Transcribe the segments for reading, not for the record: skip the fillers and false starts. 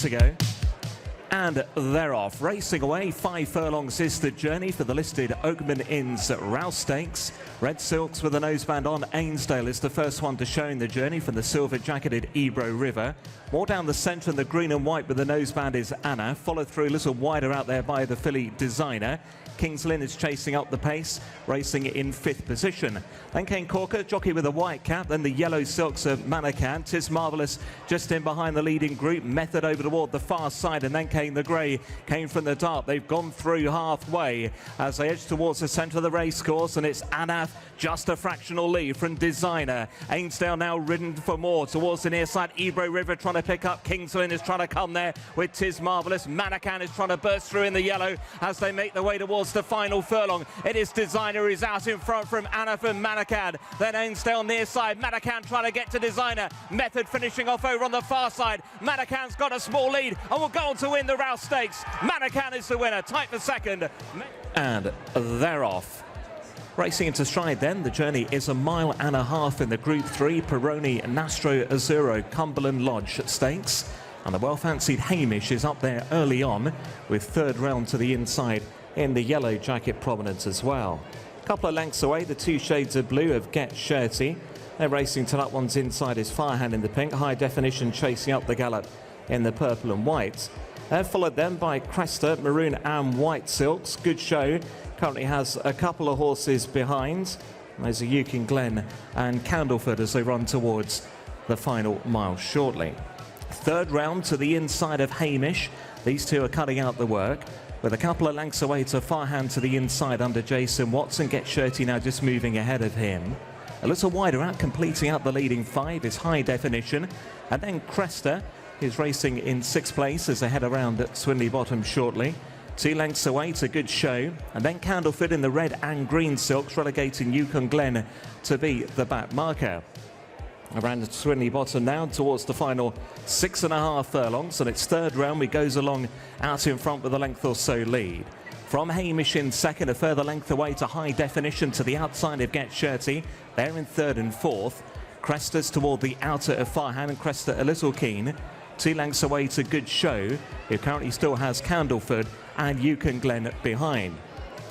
to go. And they're off. Racing away, 5 furlongs is the journey for the listed Oakman Inn's Rous Stakes. Red silks with a noseband on. Ainsdale is the first one to show in the journey from the silver-jacketed Ebro River. More down the centre in the green and white with the noseband is Anna. Followed through a little wider out there by the filly Designer. King's Lynn is chasing up the pace, racing in 5th position. Then came Corker, jockey with a white cap, then the yellow silks of Manaccan. Tis Marvellous just in behind the leading group. Method over toward the far side, and then came the grey, came from the dark. They've gone through halfway as they edge towards the centre of the racecourse, and it's Anna just a fractional lead from Designer. Ainsdale now ridden for more towards the near side. Ebro River trying to pick up. King's Lynn is trying to come there with Tis Marvellous. Manaccan is trying to burst through in the yellow as they make their way towards the final furlong. It is Designer who's out in front from Anna from Manaccan. Then Ainsdale near side. Manaccan trying to get to Designer. Method finishing off over on the far side. Manaccan's got a small lead and will go on to win the Rous Stakes. Manaccan is the winner, tight for second. And they're off. Racing into stride then, the journey is 1.5 miles in the Group 3 Peroni Nastro Azzurro Cumberland Lodge Stakes. And the well-fancied Hamish is up there early on with 3rd round to the inside in the yellow jacket prominence as well. A couple of lengths away, the 2 shades of blue of Get Shirty. They're racing to that one's inside is Firehand in the pink. High Definition chasing up the gallop in the purple and white. They're followed then by Cresta, maroon and white silks. Good Show currently has a couple of horses behind. There's a Yukon Glen and Candleford as they run towards the final mile shortly. 3rd round to the inside of Hamish. These two are cutting out the work, with a couple of lengths away to Firehand to the inside under Jason Watson. Get Shirty now just moving ahead of him. A little wider out, completing out the leading 5 is High Definition. And then Cresta is racing in 6th place as they head around at Swinley Bottom shortly. 2 lengths away to Good Show. And then Candleford in the red and green silks, relegating Yukon Glen to be the back marker. Around Swinley Bottom now towards the final 6.5 furlongs, and its 3rd round. We goes along out in front with a length or so lead. From Hamish in 2nd, a further length away to High Definition to the outside of Get Shirty. They're in 3rd and 4th. Cresta's toward the outer of Firehand, and Cresta a little keen. 2 lengths away to Good Show, who currently still has Candleford and Yukon Glen behind.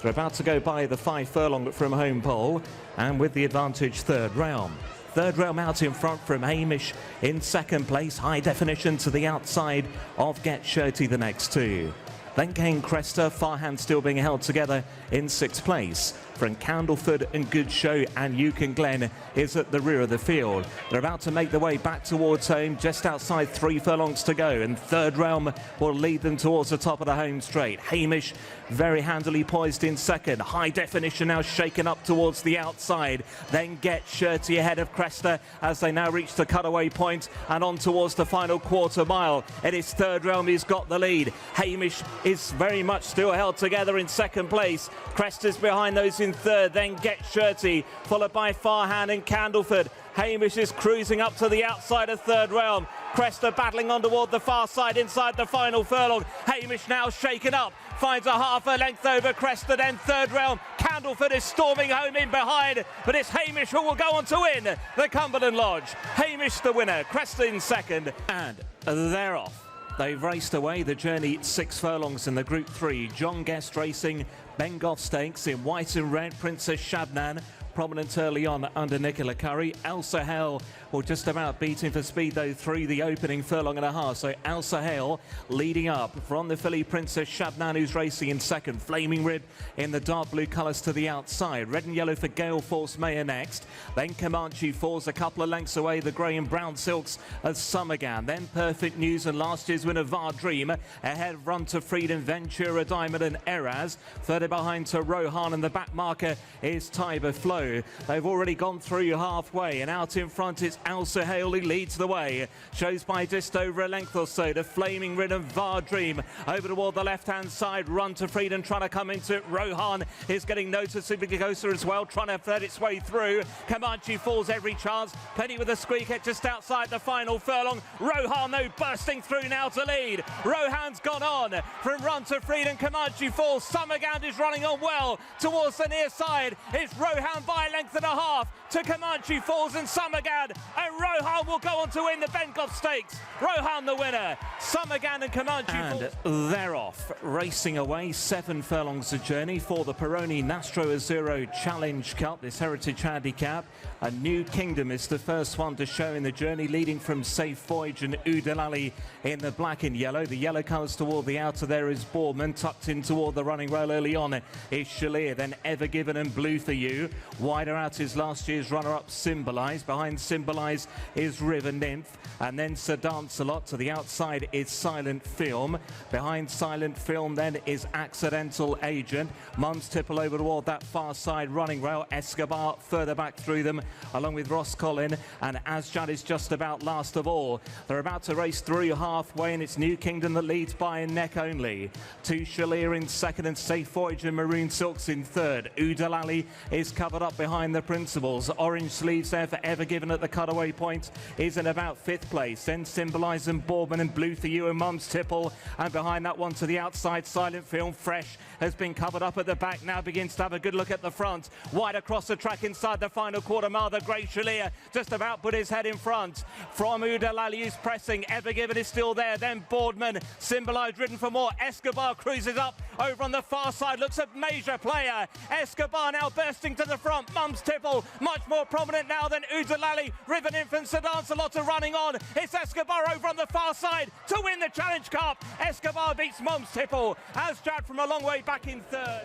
They're about to go by the 5 furlong from home pole, and with the advantage 3rd round. 3rd round out in front from Hamish in 2nd place. High Definition to the outside of Get Shirty the next 2. Then came Cresta, Firehand still being held together in 6th place. From Candleford and Good Show, and Yukon Glen is at the rear of the field. They're about to make their way back towards home, just outside 3 furlongs to go, and 3rd round will lead them towards the top of the home straight. Hamish very handily poised in 2nd. High Definition now shaken up towards the outside. Then Get Shirty ahead of Cresta as they now reach the cutaway point and on towards the final quarter mile. It is 3rd round who's got the lead. Hamish is very much still held together in 2nd place. Cresta's behind those in 3rd, then Get Shirty, followed by Firehand and Candleford. Hamish is cruising up to the outside of 3rd round. Cresta battling on toward the far side inside the final furlong. Hamish now shaken up, finds a half a length over Cresta, then 3rd round. Candleford is storming home in behind, but it's Hamish who will go on to win the Cumberland Lodge. Hamish the winner, Cresta in 2nd, and they're off. They've raced away the journey 6 furlongs in the Group 3. John Guest racing Bengough Stakes in white and red. Princess Shabnan prominent early on under Nicola Curry. Elsa Hale will just about beating for speed though through the opening furlong and a half. So Elsa Hale leading up from the filly Princess Shabnan, who's racing in 2nd. Flaming Rib in the dark blue colours to the outside. Red and yellow for Gale Force Mayor next. Then Comanche falls a couple of lengths away. The grey and brown silks of Summergan. Then Perfect News and last year's winner Var Dream. Ahead of Run to Freedom, Ventura Diamond and Eraz. Further behind to Rohaan, and the back marker is Tiber Flow. They've already gone through halfway, and out in front is Elsa Hale who leads the way. Shows by just over a length or so to Flaming Rid and Var Dream. Over toward the left-hand side, Run to Freedom trying to come into it. Rohaan is getting noticeably closer as well, trying to thread its way through. Comanche falls every chance. Penny with a squeak at just outside the final furlong. Rohaan though bursting through now to lead. Rohaan's gone on from Run to Freedom. Comanche falls. Summergan is running on well towards the near side. It's Rohaan by a length and a half to Comanche Falls and Summergan, and Rohaan will go on to win the Bengough Stakes. Rohaan the winner, Summergan and Comanche Falls. And they're off, racing away 7 furlongs a journey for the Peroni Nastro Azzurro Challenge Cup, this heritage handicap. A New Kingdom is the first one to show in the journey, leading from Safe Voyage and Udalali in the black and yellow. The yellow comes toward the outer, there is Boardman, tucked in toward the running rail early on is Shalir, then Ever Given and Blue For You. Wider out is last year's runner-up Symbolize. Behind Symbolize is River Nymph, and then Sir Dance-A-Lot. To the outside is Silent Film. Behind Silent Film then is Accidental Agent. Mum's Tipple over toward that far side running rail. Escobar further back through them, along with Ross Collin, and Asjad is just about last of all. They're about to race through halfway, and it's New Kingdom that leads by a neck only. 2 Shalir in second, and Safe Voyage and Maroon Silks in third. Udalali is covered up behind the Principals. Orange Sleeves there for Ever Given at the cutaway point is in about 5th place. Then Symbolize and Boardman and Blue For You and Mum's Tipple, and behind that one to the outside, Silent Film. Fresh has been covered up at the back, now begins to have a good look at the front. Wide across the track inside the final quarter mile, the Grey Shalir just about put his head in front. From Udalali, who's pressing, Ever Given is still there, then Boardman, Symbolize ridden for more. Escobar cruises up over on the far side, looks a major player. Escobar now bursting to the front. Mum's Tipple much more prominent now than Udalali. River Nymph and Sir Dance-A-Lot are running on. It's Escobar over on the far side to win the Challenge Cup. Escobar beats Mum's Tipple. Asjad from a long way back in third.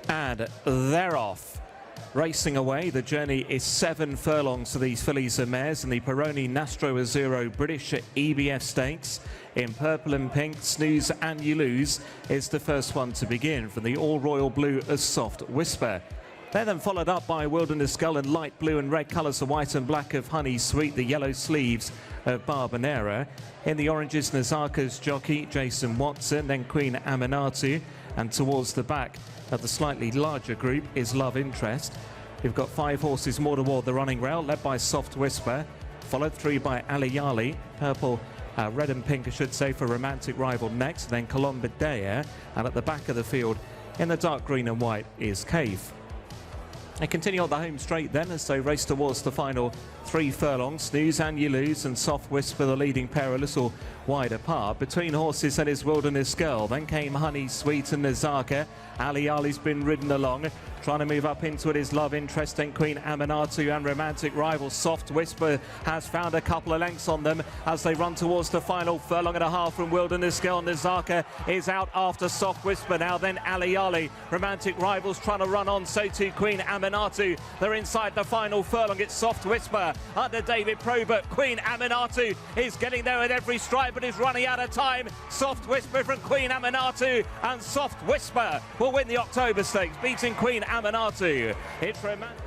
And they're off. Racing away, the journey is 7 furlongs for these fillies and mares in the Peroni Nastro Azzurro British EBF Stakes. In purple and pink, Snooze and You Lose is the first one to begin from the all royal blue as Soft Whisper. They're then followed up by Wilderness Gull and light blue and red colours, the white and black of Honey Sweet, the yellow sleeves of Barbanera. In the oranges, Nazarka's Jockey, Jason Watson, then Queen Aminatu, and towards the back of the slightly larger group is Love Interest. You've got 5 horses more toward the running rail, led by Soft Whisper, followed through by Ali Yali, purple, red and pink I should say, for Romantic Rival next, then Colomba Dea, and at the back of the field in the dark green and white is Cave. They continue on the home straight then as they race towards the final 3 furlongs. Snooze and You Lose and Soft Whisper, the leading pair, a little wide apart. Between horses and his Wilderness Girl. Then came Honey Sweet and Nazarka. Ali Ali's been ridden along. Trying to move up into it is Love Interest, then Queen Aminatu and Romantic Rival. Soft Whisper has found a couple of lengths on them as they run towards the final furlong and a half from Wilderness Girl. Nazarka is out after Soft Whisper now, then Ali Ali. Romantic Rival's trying to run on, so too Queen Aminatu. They're inside the final furlong. It's Soft Whisper under David Probert. Queen Aminatu is getting there with every stride but is running out of time. Soft Whisper from Queen Aminatu, and Soft Whisper will win the October Stakes, beating Queen Aminatu. It's romantic.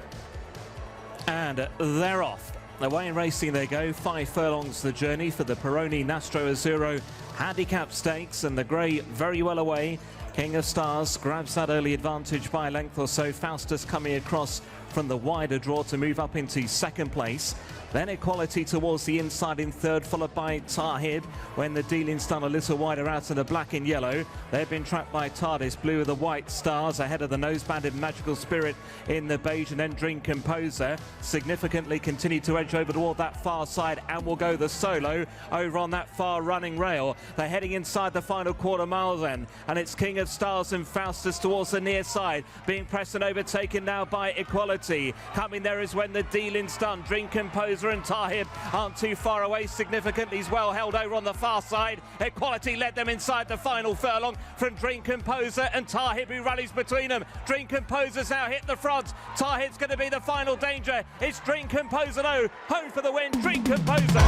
And they're off. Away in racing they go. 5 furlongs the journey for the Peroni Nastro Azzurro Handicap Stakes, and the grey very well away. King of Stars grabs that early advantage by a length or so. Faustus coming across from the wider draw to move up into 2nd place. Then Equality towards the inside in 3rd, followed by Tahib when the dealing's done a little wider out in the black and yellow. They've been trapped by TARDIS Blue with the white stars ahead of the nose-banded Magical Spirit in the beige, and then Dream Composer significantly continue to edge over toward that far side, and will go the solo over on that far running rail. They're heading inside the final quarter mile then, and it's King of Stars and Faustus towards the near side, being pressed and overtaken now by Equality. Coming there is when the dealing's done. Dream Composer and Tahib aren't too far away. Significantly he's well held over on the far side. Equality led them inside the final furlong from Dream Composer and Tahib, who rallies between them. Dream Composer's now hit the front. Tahib's going to be the final danger. It's Dream Composer though, home for the win. Dream Composer.